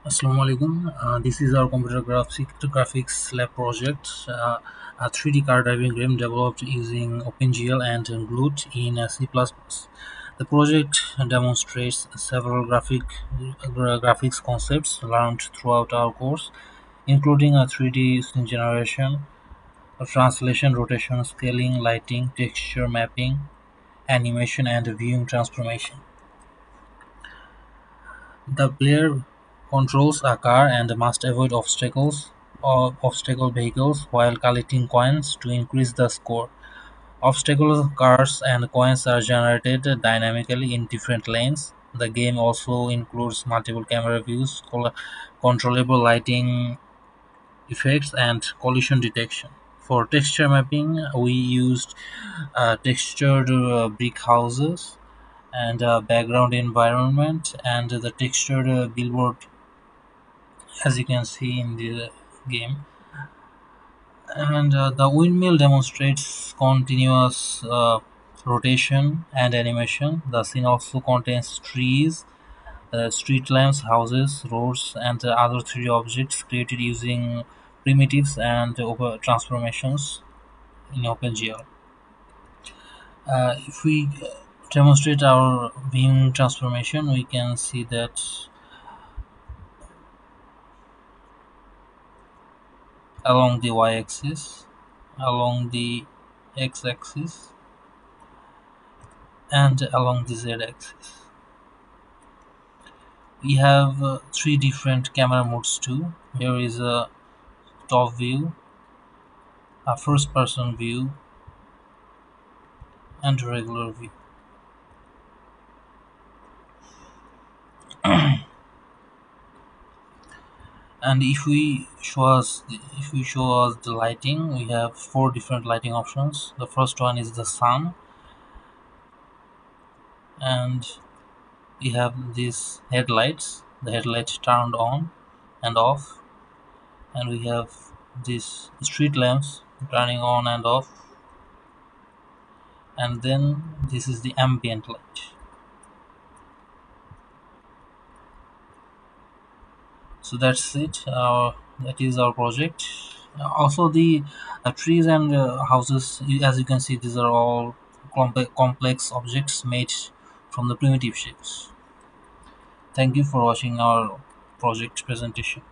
Assalamu alaikum. This is our computer graphics lab project. A 3D car driving game developed using OpenGL and Glut in C++. The project demonstrates several graphics concepts learned throughout our course, including a 3D scene generation, a translation, rotation, scaling, lighting, texture mapping, animation, and viewing transformation. The player controls a car and must avoid obstacles or obstacle vehicles while collecting coins to increase the score. Obstacle cars and coins are generated dynamically in different lanes. The game also includes multiple camera views, controllable lighting effects, and collision detection. For texture mapping, we used textured brick houses and background environment and the textured billboard, as you can see in the game. And the windmill demonstrates continuous rotation and animation. The scene also contains trees, street lamps, houses, roads, and other 3D objects created using primitives and transformations in OpenGL. If we demonstrate our beam transformation, we can see that along the y-axis, along the x-axis, and along the z-axis. We have three different camera modes too. Here is a top view, a first person view, and a regular view. And if we show us the lighting, we have four different lighting options. The first one is the sun, and we have these headlights. The headlights turned on and off, and we have these street lamps turning on and off, and then this is the ambient light. So that's it. That is our project. Also, the trees and houses, as you can see, these are all complex objects made from the primitive shapes. Thank you for watching our project presentation.